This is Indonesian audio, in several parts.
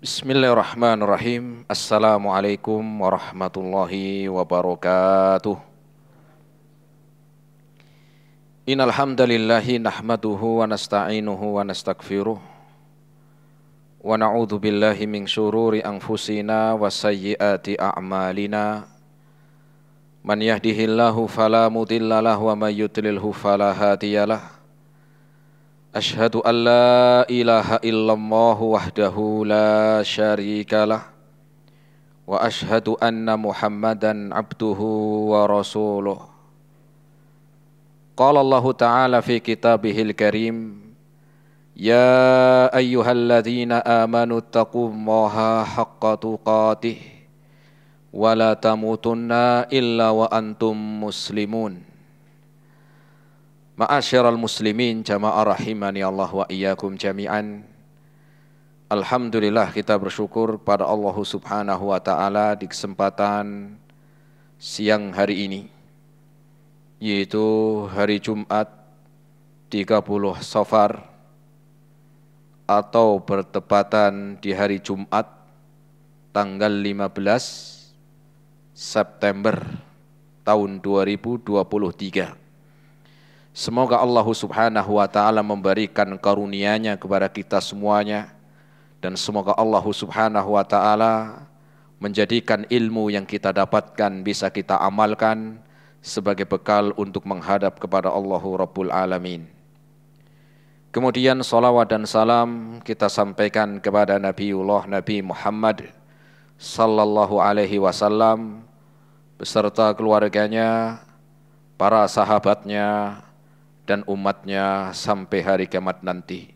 Bismillahirrahmanirrahim. Assalamualaikum warahmatullahi wabarakatuh. Innal hamdalillahi nahmaduhu wa nasta'inuhu wa nastaghfiruh wa na'udzu billahi min syururi anfusina wa sayyiati a'malina. Man yahdihillahu fala mudhillalah wa may yudlilhu fala hadiyalah. Ashhadu an la ilaha illallah wahdahu la syarikalah wa ashhadu anna Muhammadan abduhu wa rasuluh. Qala Allah Ta'ala fi kitabihil karim, ya ayyuhalladzina amanu taqullaha haqqa tuqatih wa la tamutunna illa wa antum muslimun. Ma'asyiral muslimin jamaah rahimani Allah wa iyyakum jami'an. Alhamdulillah, kita bersyukur pada Allah Subhanahu wa taala di kesempatan siang hari ini, yaitu hari Jumat 30 Safar atau bertepatan di hari Jumat tanggal 15 September tahun 2023. Semoga Allah Subhanahu wa taala memberikan karunia-Nya kepada kita semuanya, dan semoga Allah Subhanahu wa taala menjadikan ilmu yang kita dapatkan bisa kita amalkan sebagai bekal untuk menghadap kepada Allah Rabbul Alamin. Kemudian salawat dan salam kita sampaikan kepada Nabiullah Nabi Muhammad sallallahu alaihi wasallam beserta keluarganya, para sahabatnya, dan umatnya sampai hari kiamat nanti.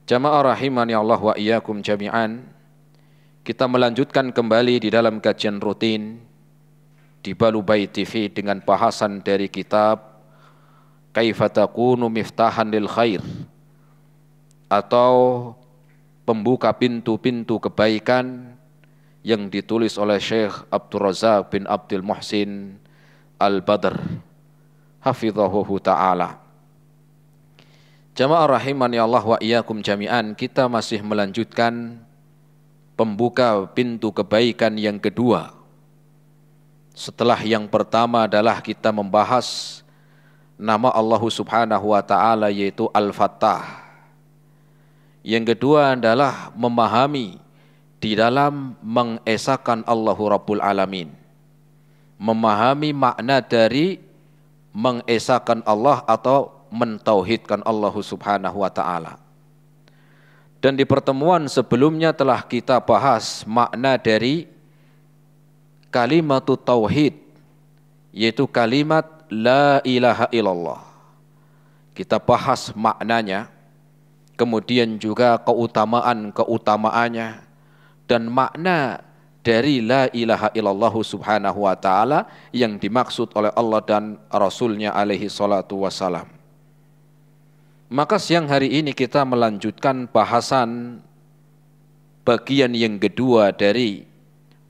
Jamaah rahimani Allah wa iyyakum jami'an, kita melanjutkan kembali di dalam kajian rutin di Balubai TV dengan bahasan dari kitab Kaifa Takunu Miftahan lil Khair, atau pembuka pintu-pintu kebaikan, yang ditulis oleh Syekh Abdul Razak bin Abdul Muhsin Al-Badr hafidhahu ta'ala. Jamaah rahimani Allah wa iyyakum jami'an, kita masih melanjutkan pembuka pintu kebaikan yang kedua. Setelah yang pertama adalah kita membahas nama Allah Subhanahu wa ta'ala, yaitu Al-Fattah. Yang kedua adalah memahami di dalam mengesahkan Allahu Rabbul Alamin, memahami makna dari mengesahkan Allah atau mentauhidkan Allah Subhanahu wa taala. Dan di pertemuan sebelumnya telah kita bahas makna dari kalimat tauhid, yaitu kalimat la ilaha illallah. Kita bahas maknanya, kemudian juga keutamaan-keutamaannya, dan makna dari la ilaha illallah subhanahu wa ta'ala yang dimaksud oleh Allah dan Rasulnya alaihi salatu wassalam. Maka siang hari ini kita melanjutkan bahasan bagian yang kedua dari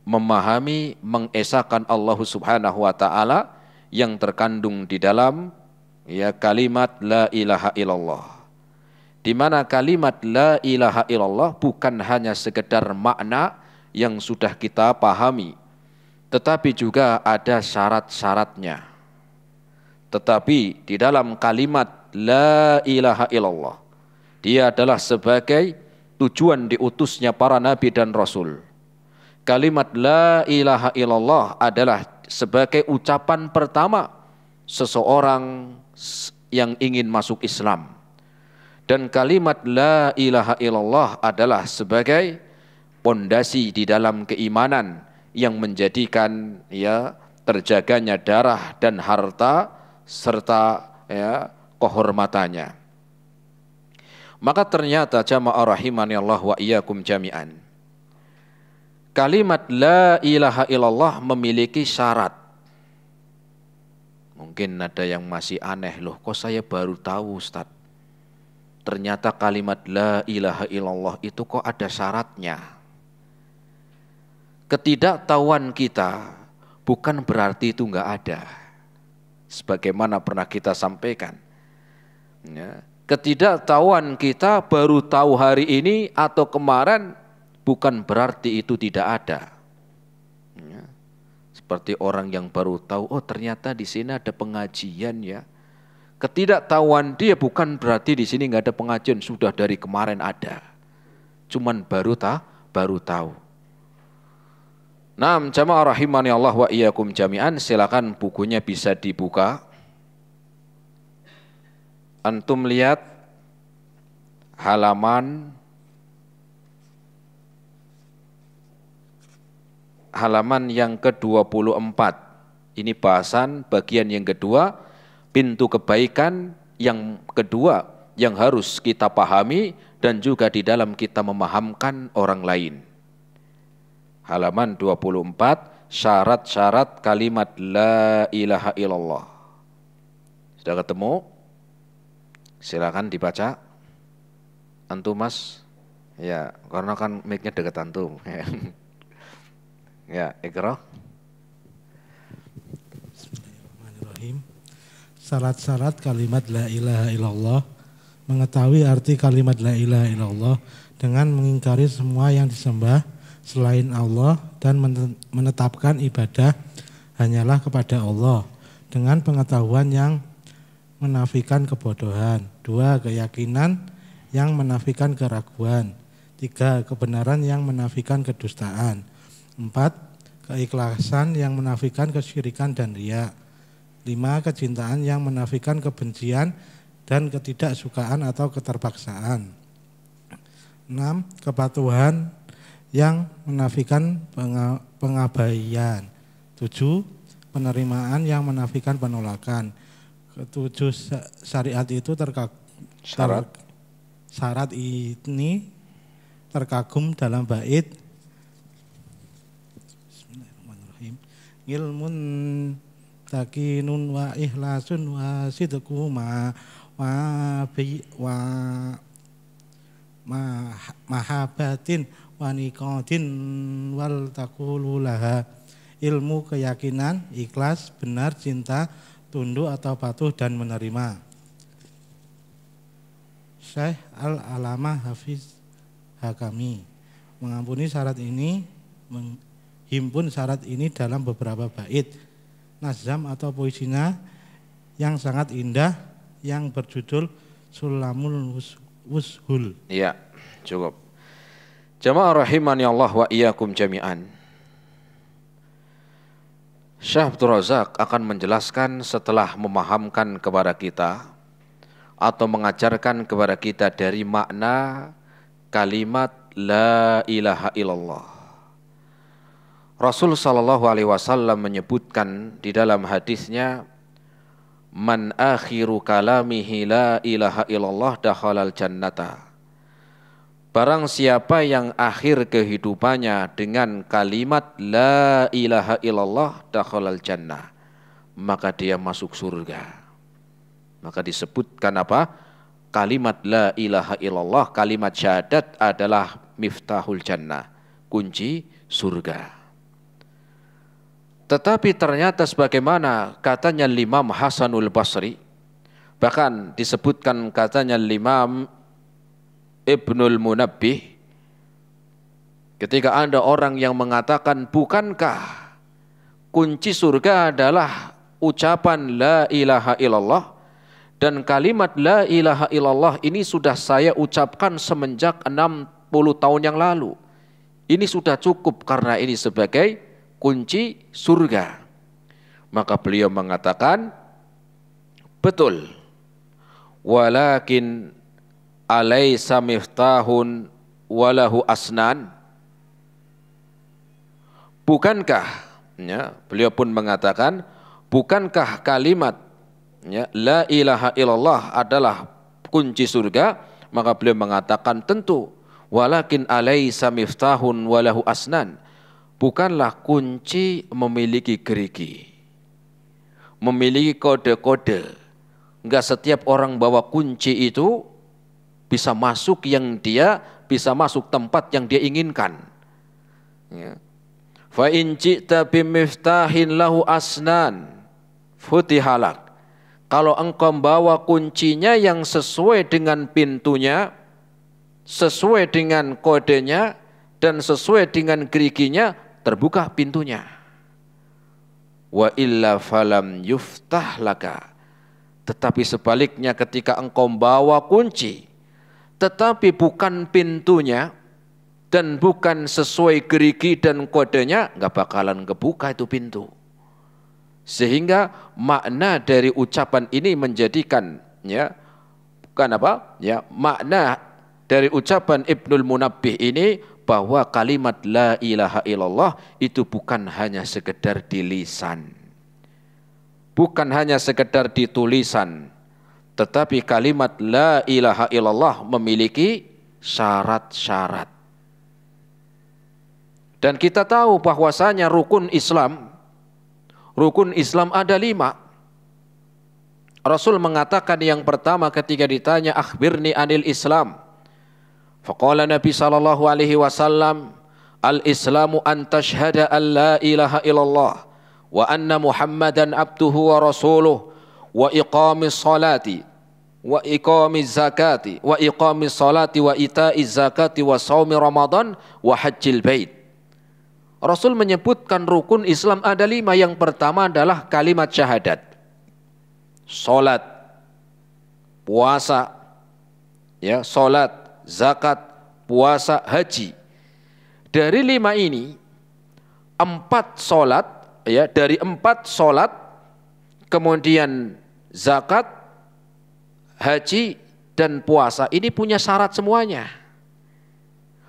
memahami mengesahkan Allah subhanahu wa ta'ala yang terkandung di dalam kalimat la ilaha illallah. Di mana kalimat la ilaha illallah bukan hanya sekedar makna yang sudah kita pahami, tetapi juga ada syarat-syaratnya. Tetapi di dalam kalimat la ilaha illallah, dia adalah sebagai tujuan diutusnya para nabi dan rasul. Kalimat la ilaha illallah adalah sebagai ucapan pertama seseorang yang ingin masuk Islam. Dan kalimat la ilaha illallah adalah sebagai pondasi di dalam keimanan yang menjadikan terjaganya darah dan harta serta kehormatannya. Maka ternyata jamaah rahimani Allah wa iyyakum jami'an, kalimat la ilaha illallah memiliki syarat. Mungkin ada yang masih aneh, loh kok saya baru tahu Ustaz, ternyata kalimat la ilaha illallah itu kok ada syaratnya. Ketidaktahuan kita bukan berarti itu enggak ada. Sebagaimana pernah kita sampaikan, Ketidaktahuan kita baru tahu hari ini atau kemarin bukan berarti itu tidak ada. Ya. Seperti orang yang baru tahu, oh ternyata di sini ada pengajian ya. Ketidaktahuan dia bukan berarti di sini nggak ada pengajian, sudah dari kemarin ada. Cuman baru tahu. Nah, jamaah rahimani Allah wa iyyakum jami'an, silakan bukunya bisa dibuka. Antum lihat halaman yang ke-24. Ini bahasan bagian yang kedua, pintu kebaikan yang kedua yang harus kita pahami dan juga di dalam kita memahamkan orang lain. Halaman 24, syarat-syarat kalimat la ilaha illallah. Sudah ketemu? Silakan dibaca. Antum Mas? Ya, karena kan mic-nya dekat antum. Ya, Iqra. Bismillahirrahmanirrahim. Syarat-syarat kalimat la ilaha illallah. Mengetahui arti kalimat la ilaha illallah dengan mengingkari semua yang disembah selain Allah dan menetapkan ibadah hanyalah kepada Allah dengan pengetahuan yang menafikan kebodohan. 2. Keyakinan yang menafikan keraguan. 3. Kebenaran yang menafikan kedustaan. 4. Keikhlasan yang menafikan kesyirikan dan riya. 5. Kecintaan yang menafikan kebencian dan ketidaksukaan atau keterpaksaan. 6. Kepatuhan yang menafikan pengabaian. 7. Penerimaan yang menafikan penolakan. 7. Syariat itu syarat ini terkagum dalam bait Bismillahirrahmanirrahim. Ilmun takinun wa ikhlasun wa sidqu mahabatin wa niqatin wal taqululaha. Ilmu keyakinan, ikhlas, benar, cinta, tunduk atau patuh dan menerima. Syekh Al-Alamah Hafiz Hakami mengampuni syarat ini, menghimpun syarat ini dalam beberapa bait nazam atau puisinya yang sangat indah yang berjudul Sulamul Wushul. Iya, cukup. Jamaah rahimani Allah wa iyyakum jami'an. Syekh Abdul Razak akan menjelaskan setelah memahamkan kepada kita atau mengajarkan kepada kita dari makna kalimat la ilaha illallah. Rasul sallallahu alaihi wasallam menyebutkan di dalam hadisnya, man akhiru kalamihi la ilaha illallah dakhalal jannata. Barang siapa yang akhir kehidupannya dengan kalimat la ilaha illallah dakhalal jannah, maka dia masuk surga. Maka disebutkan apa? Kalimat la ilaha illallah, kalimat syahadat adalah miftahul jannah, kunci surga. Tetapi ternyata sebagaimana katanya Imam Hasanul Basri, bahkan disebutkan katanya Imam Ibnul Munabbih, ketika ada orang yang mengatakan, bukankah kunci surga adalah ucapan la ilaha illallah, dan kalimat la ilaha illallah ini sudah saya ucapkan semenjak 60 tahun yang lalu. Ini sudah cukup karena ini sebagai kunci surga. Maka beliau mengatakan, betul. Walakin alaysa miftahun walahu asnan. Bukankah, ya, beliau pun mengatakan, bukankah kalimat ya, la ilaha illallah adalah kunci surga? Maka beliau mengatakan tentu. Walakin alaysa miftahun walahu asnan. Bukanlah kunci memiliki gerigi, memiliki kode-kode. Enggak setiap orang bawa kunci itu bisa masuk bisa masuk tempat yang dia inginkan. Ya. Fa in ji'ta bimiftahin lahu asnan futihalak. Kalau engkau bawa kuncinya yang sesuai dengan pintunya, sesuai dengan kodenya, dan sesuai dengan geriginya, terbuka pintunya. Wa illa falam yuftah laka. Tetapi sebaliknya ketika engkau bawa kunci, tetapi bukan pintunya, dan bukan sesuai gerigi dan kodenya, nggak bakalan kebuka itu pintu. Sehingga makna dari ucapan ini menjadikan, ya, bukan apa, ya, makna dari ucapan Ibnul Munabbih ini bahwa kalimat la ilaha illallah itu bukan hanya sekedar di lisan, bukan hanya sekedar di tulisan, tetapi kalimat la ilaha illallah memiliki syarat-syarat. Dan kita tahu bahwasanya rukun Islam ada 5. Rasul mengatakan yang pertama ketika ditanya akhbirni anil Islam, faqala Nabi sallallahu alaihi wasallam, al-Islamu an tashhada an la ilaha illallah wa anna Muhammadan abduhu wa rasuluh wa iqamis salati wa iqamiz zakati wa iqamis salati wa itaiz zakati wa shaumi Ramadan wa hajjil bait. Rasul menyebutkan rukun Islam ada 5. Yang pertama adalah kalimat syahadat, salat, puasa, ya, salat, zakat, puasa, haji. Dari 5 ini 4 salat, ya, dari 4 salat, kemudian zakat, haji dan puasa ini punya syarat semuanya.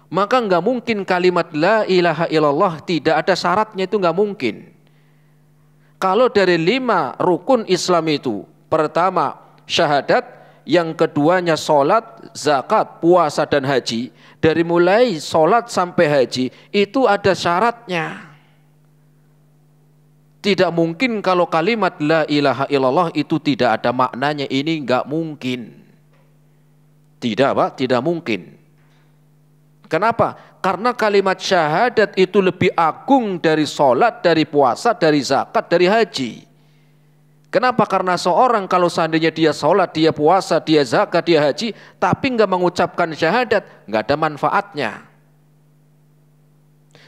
Maka nggak mungkin kalimat la ilaha illallah tidak ada syaratnya, itu nggak mungkin. Kalau dari 5 rukun Islam itu, pertama syahadat, yang keduanya sholat, zakat, puasa dan haji, dari mulai sholat sampai haji itu ada syaratnya. Tidak mungkin kalau kalimat la ilaha illallah itu tidak ada maknanya, ini nggak mungkin. Tidak, Pak, tidak mungkin. Kenapa? Karena kalimat syahadat itu lebih agung dari sholat, dari puasa, dari zakat, dari haji. Kenapa? Karena seorang kalau seandainya dia sholat, dia puasa, dia zakat, dia haji, tapi nggak mengucapkan syahadat, nggak ada manfaatnya.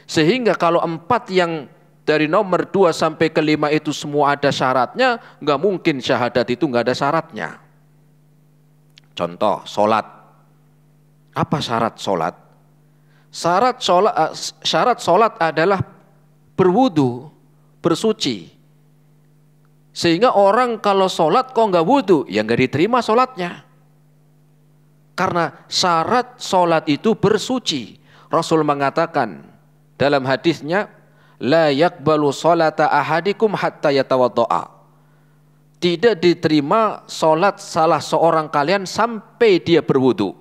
Sehingga kalau 4 yang dari nomor 2 sampai ke 5 itu semua ada syaratnya, nggak mungkin syahadat itu nggak ada syaratnya. Contoh, sholat. Apa syarat sholat? Syarat sholat adalah berwudu, bersuci. Sehingga orang kalau sholat kok nggak wudu, ya nggak diterima sholatnya. Karena syarat sholat itu bersuci. Rasul mengatakan dalam hadisnya, la yakbalu sholata ahadikum hatta yatawaddo'a. Tidak diterima sholat salah seorang kalian sampai dia berwudu.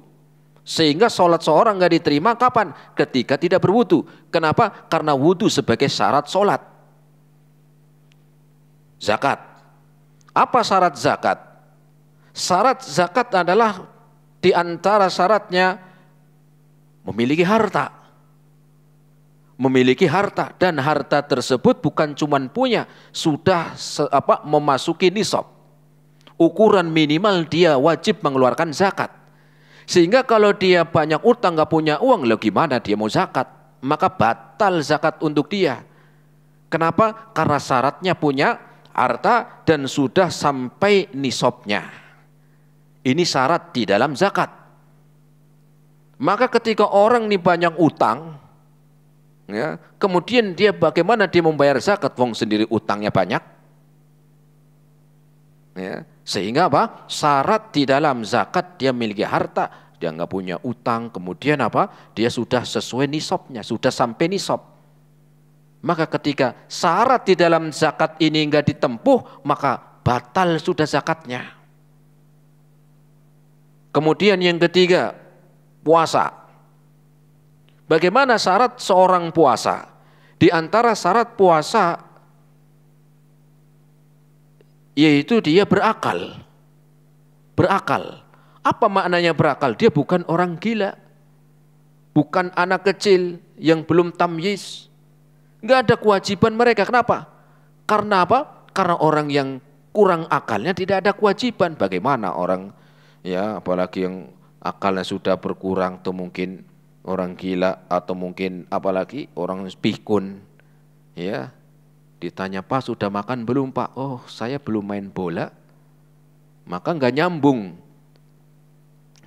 Sehingga sholat seorang nggak diterima kapan? Ketika tidak berwudu. Kenapa? Karena wudu sebagai syarat sholat. Zakat. Apa syarat zakat? Syarat zakat adalah di antara syaratnya memiliki harta. Memiliki harta, dan harta tersebut bukan cuma punya, sudah memasuki nisab. Ukuran minimal dia wajib mengeluarkan zakat. Sehingga kalau dia banyak utang, nggak punya uang, loh gimana dia mau zakat? Maka batal zakat untuk dia. Kenapa? Karena syaratnya punya harta dan sudah sampai nisabnya. Ini syarat di dalam zakat. Maka ketika orang ini banyak utang, ya, kemudian dia bagaimana dia membayar zakat? Wong sendiri utangnya banyak. Ya, sehingga apa? Syarat di dalam zakat dia memiliki harta, dia nggak punya utang, kemudian apa? Dia sudah sesuai nisabnya, sudah sampai nisab. Maka ketika syarat di dalam zakat ini nggak ditempuh, maka batal sudah zakatnya. Kemudian yang ketiga, puasa. Bagaimana syarat seorang puasa? Di antara syarat puasa yaitu dia berakal. Berakal. Apa maknanya berakal? Dia bukan orang gila. Bukan anak kecil yang belum tamyiz. Enggak ada kewajiban mereka. Kenapa? Karena apa? Karena orang yang kurang akalnya tidak ada kewajiban. Bagaimana orang ya apalagi yang akalnya sudah berkurang atau mungkin orang gila atau mungkin apalagi orang pikun ya ditanya Pak sudah makan belum Pak? Oh saya belum main bola. Maka nggak nyambung.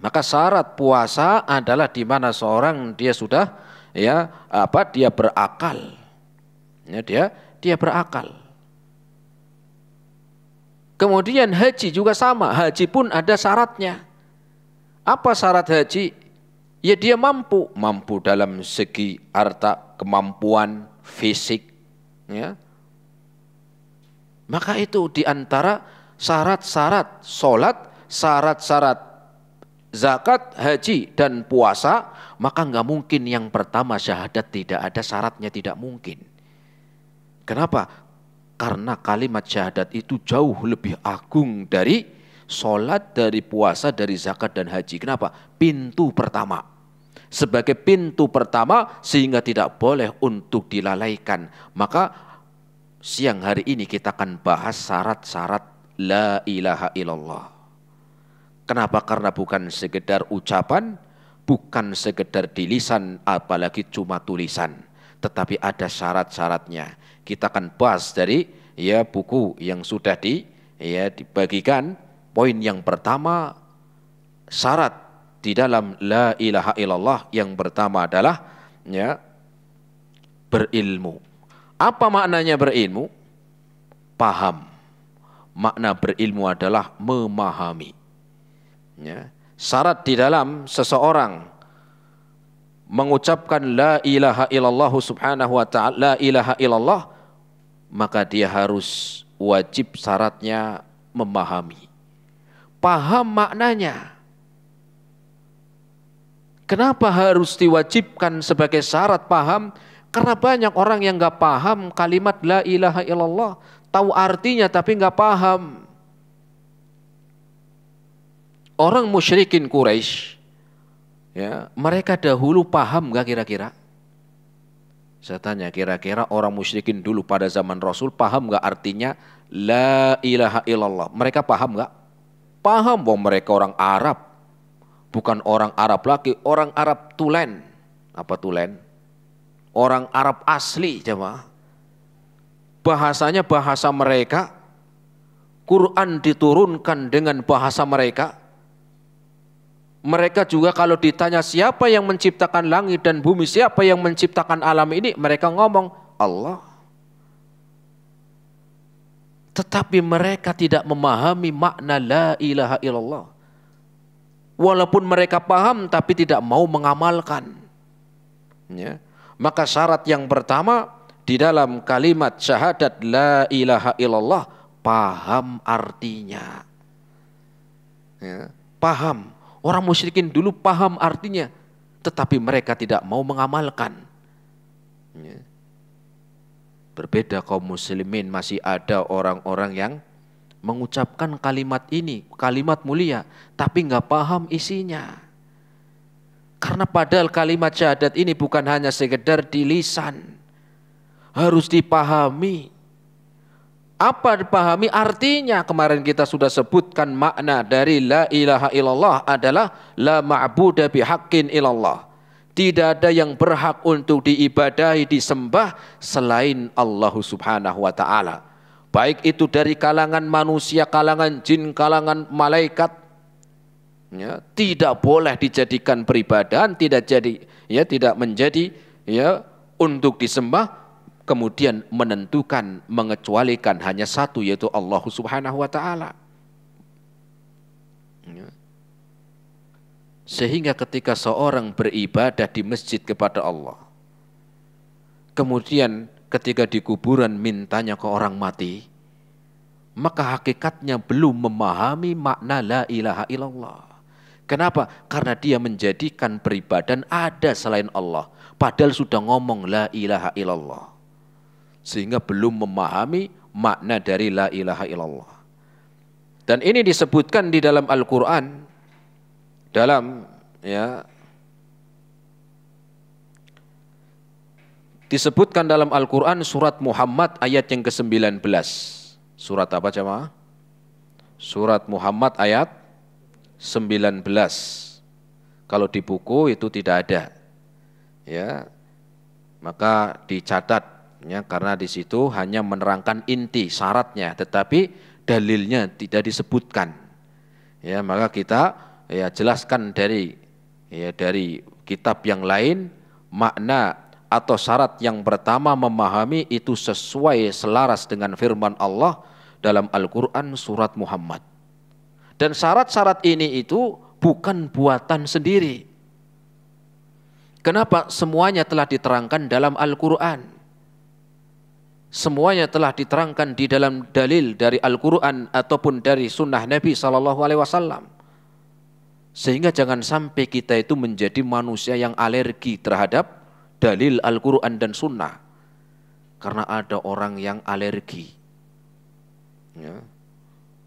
Maka syarat puasa adalah di mana seorang dia sudah ya dia berakal. Ya, dia berakal. Kemudian haji juga sama. Haji pun ada syaratnya. Apa syarat haji? Ya dia mampu dalam segi harta, kemampuan, fisik. Ya. Maka itu diantara syarat-syarat sholat, syarat-syarat zakat, haji, dan puasa, maka nggak mungkin yang pertama syahadat tidak ada syaratnya, tidak mungkin. Kenapa? Karena kalimat syahadat itu jauh lebih agung dari sholat, dari puasa, dari zakat dan haji. Kenapa? Pintu pertama. Sebagai pintu pertama sehingga tidak boleh untuk dilalaikan. Maka siang hari ini kita akan bahas syarat-syarat la ilaha illallah. Kenapa? Karena bukan sekedar ucapan, bukan sekedar di lisan, apalagi cuma tulisan. Tetapi ada syarat-syaratnya. Kita akan bahas dari ya buku yang sudah dibagikan. Poin yang pertama, syarat di dalam la ilaha illallah yang pertama adalah ya berilmu. Apa maknanya berilmu? Paham. Makna berilmu adalah memahami. Ya. Syarat di dalam seseorang mengucapkan la ilaha illallah subhanahu wa ta'ala, la ilaha illallah, maka dia harus wajib syaratnya memahami. Paham maknanya. Kenapa harus diwajibkan sebagai syarat paham? Karena banyak orang yang nggak paham kalimat la ilaha illallah, tahu artinya tapi nggak paham. Orang musyrikin Quraisy, ya, mereka dahulu paham nggak kira-kira? Saya tanya, kira-kira orang musyrikin dulu pada zaman Rasul paham nggak artinya la ilaha illallah? Mereka paham nggak? Paham, bahwa mereka orang Arab, bukan orang Arab lagi, orang Arab tulen. Apa tulen? Orang Arab asli, jemaah. Bahasanya bahasa mereka, Quran diturunkan dengan bahasa mereka. Mereka juga kalau ditanya siapa yang menciptakan langit dan bumi, siapa yang menciptakan alam ini, mereka ngomong Allah. Tetapi mereka tidak memahami makna la ilaha illallah. Walaupun mereka paham tapi tidak mau mengamalkan. Ya. Maka syarat yang pertama di dalam kalimat syahadat la ilaha illallah, paham artinya. Ya. Paham. Orang musyrikin dulu paham artinya, tetapi mereka tidak mau mengamalkan. Ya. Berbeda kaum muslimin, masih ada orang-orang yang mengucapkan kalimat ini, kalimat mulia, tapi nggak paham isinya. Karena padahal kalimat syahadat ini bukan hanya sekedar di lisan, harus dipahami. Apa dipahami artinya? Kemarin kita sudah sebutkan makna dari la ilaha illallah adalah la ma'buda bihaqqin illallah. Tidak ada yang berhak untuk diibadahi, disembah selain Allah subhanahu wa ta'ala. Baik itu dari kalangan manusia, kalangan jin, kalangan malaikat. Ya, tidak boleh dijadikan peribadahan, tidak menjadi untuk disembah. Kemudian menentukan, mengecualikan hanya satu, yaitu Allah subhanahu wa ta'ala. Sehingga ketika seorang beribadah di masjid kepada Allah, kemudian ketika di kuburan mintanya ke orang mati, maka hakikatnya belum memahami makna la ilaha illallah. Kenapa? Karena dia menjadikan peribadahan ada selain Allah, padahal sudah ngomong la ilaha illallah. Sehingga belum memahami makna dari la ilaha illallah. Dan ini disebutkan di dalam Al-Quran, disebutkan dalam Al-Quran surat Muhammad ayat yang ke-19. Surat apa jemaah? Surat Muhammad ayat 19. Kalau di buku itu tidak ada. Ya. Maka dicatat ya, karena di situ hanya menerangkan inti syaratnya, tetapi dalilnya tidak disebutkan. Ya, maka kita ya jelaskan dari kitab yang lain, makna atau syarat yang pertama memahami itu sesuai selaras dengan firman Allah dalam Al-Quran surat Muhammad. Dan syarat-syarat ini itu bukan buatan sendiri. Kenapa? Semuanya telah diterangkan dalam Al-Quran. Semuanya telah diterangkan di dalam dalil dari Al-Quran ataupun dari sunnah Nabi SAW. Sehingga jangan sampai kita itu menjadi manusia yang alergi terhadap dalil Al-Quran dan sunnah. Karena ada orang yang alergi. Ya.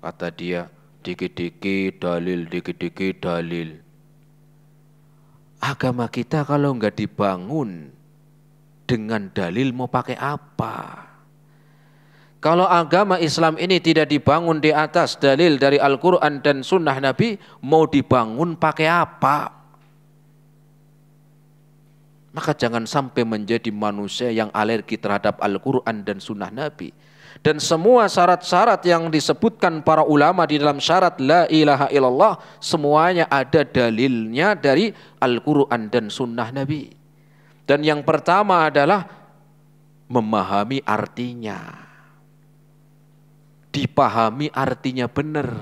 Kata dia, dikit-dikit dalil, dikit-dikit dalil. Agama kita kalau enggak dibangun dengan dalil mau pakai apa? Kalau agama Islam ini tidak dibangun di atas dalil dari Al-Quran dan sunnah Nabi, mau dibangun pakai apa? Maka jangan sampai menjadi manusia yang alergi terhadap Al-Quran dan sunnah Nabi. Dan semua syarat-syarat yang disebutkan para ulama di dalam syarat la ilaha illallah, semuanya ada dalilnya dari Al-Quran dan sunnah Nabi. Dan yang pertama adalah memahami artinya. Dipahami artinya benar.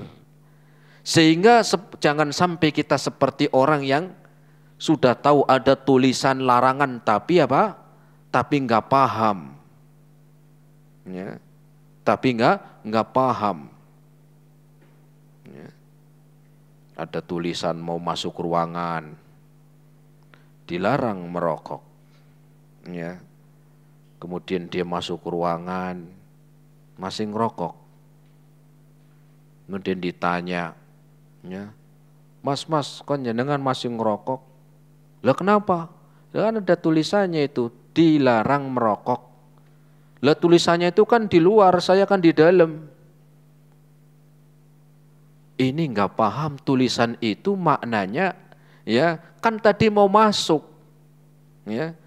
Sehingga jangan sampai kita seperti orang yang sudah tahu ada tulisan larangan tapi apa? Tapi enggak paham. Ya. Tapi enggak paham. Ya. Ada tulisan mau masuk ruangan, dilarang merokok. Ya. Kemudian dia masuk ruangan, masih ngerokok. Kemudian ditanya, ya, Mas, kok jenengan masih ngerokok? Lah kenapa? Lah kan ada tulisannya itu, dilarang merokok. Lah tulisannya itu kan di luar, saya kan di dalam. Ini enggak paham tulisan itu maknanya, ya, kan tadi mau masuk. Ya.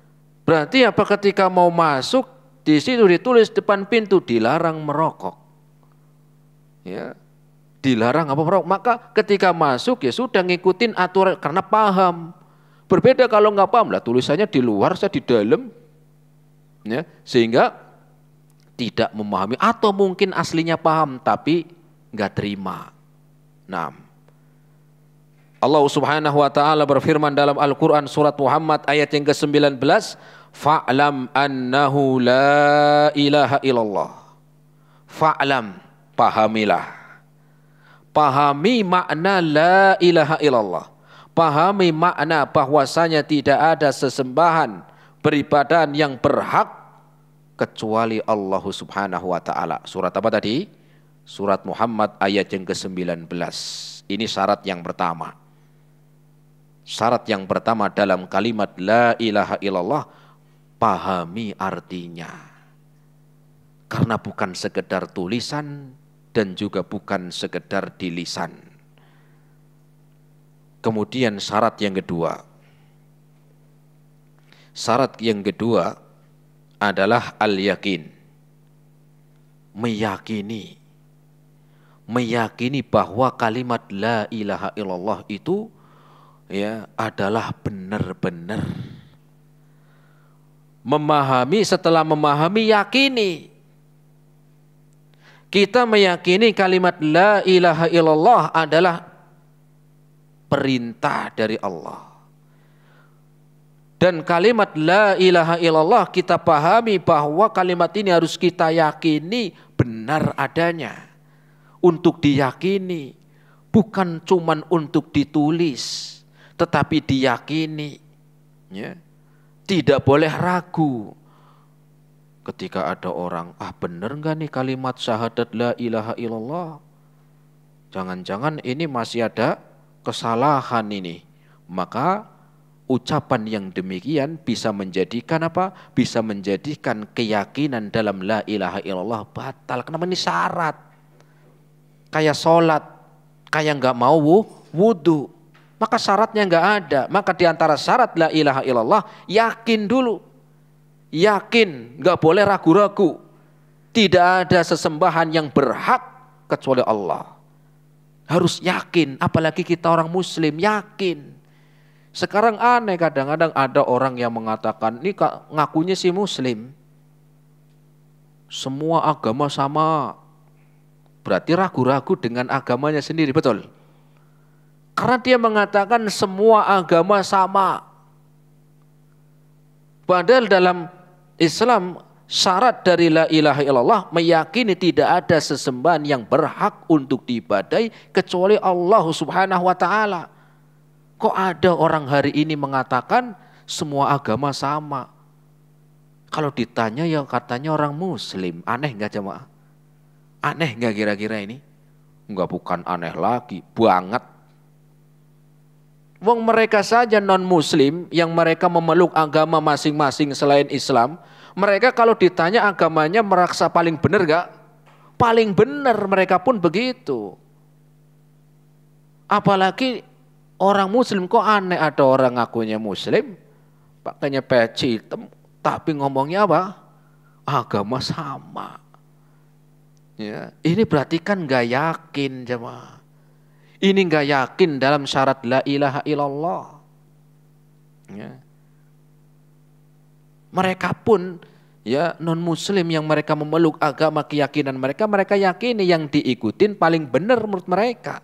Berarti apa ketika mau masuk, di situ ditulis depan pintu dilarang merokok. Ya. Dilarang apa merokok? Maka ketika masuk ya sudah ngikutin aturan karena paham. Berbeda kalau enggak paham, lah tulisannya di luar, saya di dalam. Ya, sehingga tidak memahami atau mungkin aslinya paham tapi enggak terima. Nah, Allah Subhanahu wa taala berfirman dalam Al-Qur'an surat Muhammad ayat yang ke-19, fa'lam annahu la ilaha illallah. Fa'lam, pahamilah. Pahami makna la ilaha illallah. Pahami makna bahwasanya tidak ada sesembahan beribadah yang berhak kecuali Allah Subhanahu wa taala. Surat apa tadi? Surat Muhammad ayat yang ke-19. Ini syarat yang pertama. Syarat yang pertama dalam kalimat la ilaha illallah, pahami artinya. Karena bukan sekedar tulisan dan juga bukan sekedar di lisan. Kemudian syarat yang kedua. Syarat yang kedua adalah al-yakin. Meyakini bahwa kalimat la ilaha illallah itu ya adalah benar-benar. Memahami, setelah memahami yakini. Kita meyakini kalimat la ilaha illallah adalah perintah dari Allah. Dan kalimat la ilaha illallah kita pahami bahwa kalimat ini harus kita yakini benar adanya. Untuk diyakini, bukan cuman untuk ditulis, tetapi diyakini. Ya. Tidak boleh ragu. Ketika ada orang, benar enggak nih kalimat syahadat la ilaha illallah? Jangan-jangan ini masih ada kesalahan ini. Maka ucapan yang demikian bisa menjadikan apa? Bisa menjadikan keyakinan dalam la ilaha illallah batal. Kenapa? Ini syarat. kayak sholat, kayak nggak mau wudhu. Maka syaratnya nggak ada. Maka diantara syarat la ilaha illallah, yakin dulu. Yakin, nggak boleh ragu-ragu. Tidak ada sesembahan yang berhak kecuali Allah. Harus yakin, apalagi kita orang muslim, yakin. Sekarang aneh, kadang-kadang ada orang yang mengatakan, ini ngakunya si muslim. Semua agama sama. Berarti ragu-ragu dengan agamanya sendiri, betul? Karena dia mengatakan semua agama sama. Padahal dalam Islam syarat dari la ilaha illallah meyakini tidak ada sesembahan yang berhak untuk diibadai kecuali Allah Subhanahu wa taala. Kok ada orang hari ini mengatakan semua agama sama? Kalau ditanya ya katanya orang muslim. Aneh enggak jemaah? Aneh enggak kira-kira ini? Enggak, bukan aneh lagi, banget. Wong mereka saja non muslim yang mereka memeluk agama masing-masing selain Islam, mereka kalau ditanya agamanya merasa paling benar gak? Paling benar, mereka pun begitu. Apalagi orang muslim, kok aneh ada orang ngakunya muslim, pakainya peci hitam, tapi ngomongnya apa? Agama sama. Ya, ini berarti kan gak yakin jemaah. Ini gak yakin dalam syarat la ilaha illallah. Ya. Mereka pun ya non muslim yang mereka memeluk agama keyakinan mereka, mereka yakini yang diikutin paling benar menurut mereka.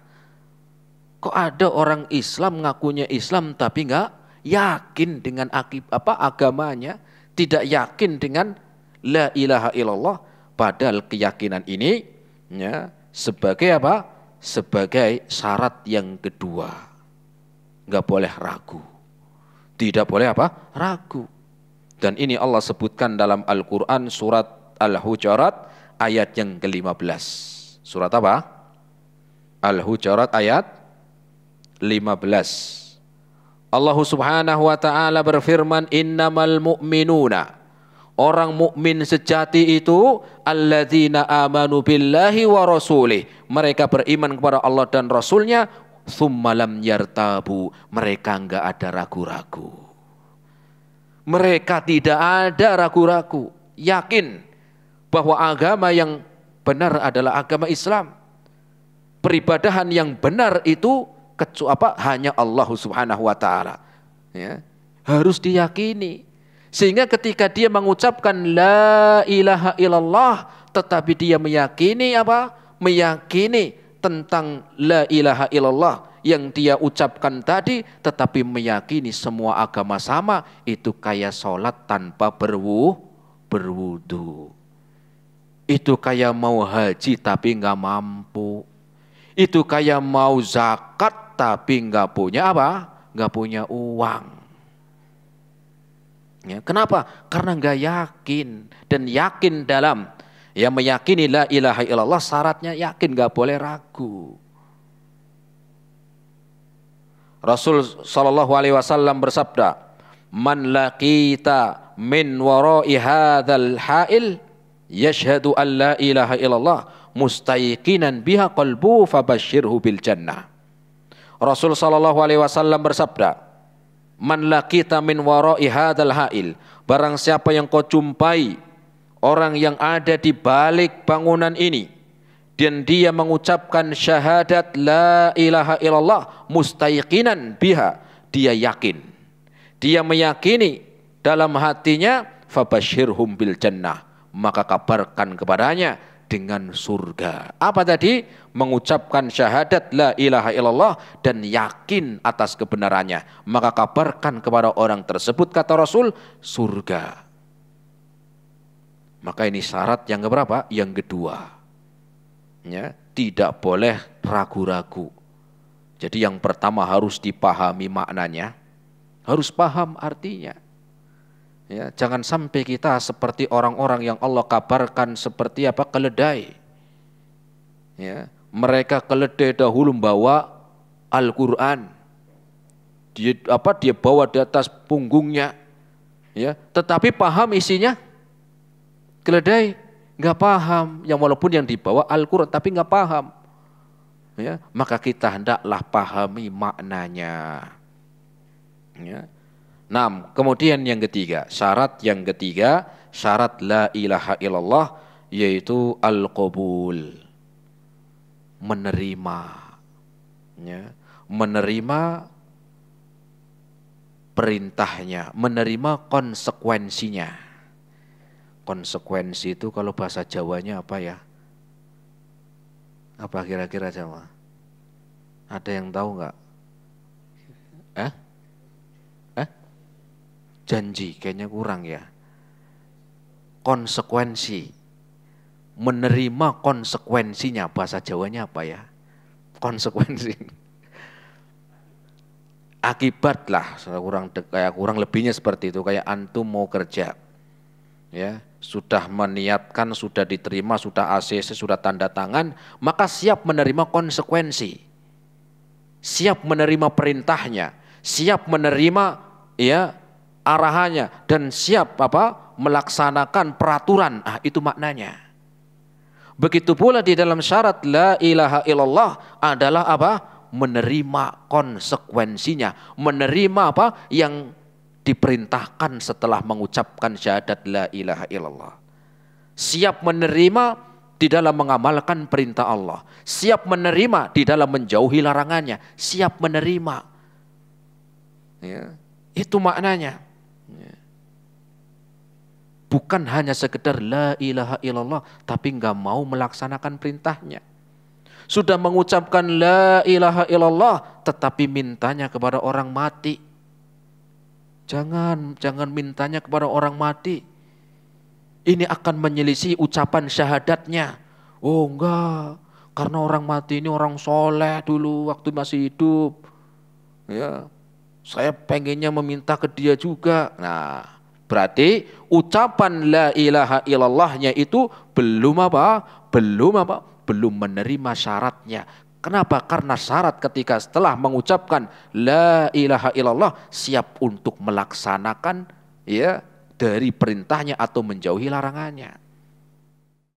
Kok ada orang Islam ngakunya Islam tapi nggak yakin dengan agamanya, tidak yakin dengan la ilaha illallah, padahal keyakinan ini ya sebagai apa? Sebagai syarat yang kedua. Nggak boleh ragu. Tidak boleh apa? Ragu. Dan ini Allah sebutkan dalam Al-Quran surat Al-Hujurat ayat yang ke-15. Surat apa? Al-Hujurat ayat 15. Allah Subhanahu wa taala berfirman, innamal mu'minuna, orang mukmin sejati itu alladzina amanu billahi wa rasulih, mereka beriman kepada Allah dan Rasulnya, tsumma lam yartabu, mereka enggak ada ragu-ragu. Mereka tidak ada ragu-ragu, yakin bahwa agama yang benar adalah agama Islam. Peribadahan yang benar itu hanya Allah Subhanahu wa taala. Ya, harus diyakini. Sehingga ketika dia mengucapkan la ilaha illallah, tetapi dia meyakini apa? Meyakini tentang la ilaha illallah yang dia ucapkan tadi, tetapi meyakini semua agama sama, itu kayak sholat tanpa berwudu. Itu kayak mau haji tapi nggak mampu. Itu kayak mau zakat tapi nggak punya apa? Nggak punya uang. Ya, kenapa? Karena nggak yakin. Dan yakin dalam ya meyakini la ilaha illallah, syaratnya yakin, nggak boleh ragu. Rasul sallallahu alaihi wasallam bersabda, "Man laqita min wara'i hadzal ha'il yashhadu an la ilaha illallah mustayqinan biha qalbu fabashshirhu bil jannah." Rasul sallallahu alaihi wasallam bersabda, "Man laqita min wara'i hadzal ha'il", barang siapa yang kau jumpai orang yang ada di balik bangunan ini dan dia mengucapkan syahadat la ilaha illallah mustayqinan biha, dia yakin, dia meyakini dalam hatinya, fabashshirhum bil jannah, maka kabarkan kepadanya dengan surga. Apa tadi? Mengucapkan syahadat la ilaha illallah dan yakin atas kebenarannya, maka kabarkan kepada orang tersebut, kata Rasul, surga. Maka ini syarat yang keberapa? Yang kedua. Ya, tidak boleh ragu-ragu. Jadi yang pertama harus dipahami maknanya, harus paham artinya. Ya, jangan sampai kita seperti orang-orang yang Allah kabarkan seperti apa? Keledai. Ya, mereka keledai dahulu membawa Al-Quran. Dia bawa di atas punggungnya. Ya, tetapi paham isinya? Keledai nggak paham, yang walaupun yang dibawa Al-Quran tapi nggak paham. ya, maka kita hendaklah pahami maknanya. Ya. Nah, kemudian yang ketiga, syarat la ilaha illallah yaitu al-qabul, menerima, ya, menerima perintahnya, menerima konsekuensinya. Konsekuensi itu kalau bahasa Jawanya apa ya? Apa kira-kira Jawa? Ada yang tahu nggak? Janji, kayaknya kurang ya. Konsekuensi, menerima konsekuensinya, bahasa Jawanya apa ya? Konsekuensi. Akibat lah, kurang lebihnya seperti itu. Kayak antum mau kerja, ya, sudah meniatkan, sudah diterima, sudah ACC, sudah tanda tangan, maka siap menerima konsekuensi, siap menerima perintahnya, siap menerima, ya, arahannya, dan siap melaksanakan peraturan. Itu maknanya. Begitu pula di dalam syarat la ilaha illallah adalah menerima konsekuensinya, menerima yang diperintahkan setelah mengucapkan syahadat la ilaha illallah. Siap menerima di dalam mengamalkan perintah Allah, siap menerima di dalam menjauhi larangannya, siap menerima. Ya, itu maknanya. Bukan hanya sekedar la ilaha illallah, tapi nggak mau melaksanakan perintahnya. Sudah mengucapkan la ilaha illallah, tetapi mintanya kepada orang mati. Jangan mintanya kepada orang mati. Ini akan menyelisih ucapan syahadatnya. Oh enggak, karena orang mati ini orang soleh dulu waktu masih hidup. Ya, saya pengennya meminta ke dia juga. Nah, berarti ucapan la ilaha illallahnya itu belum menerima syaratnya. Kenapa? Karena syarat ketika setelah mengucapkan la ilaha illallah siap untuk melaksanakan, ya, dari perintahnya atau menjauhi larangannya.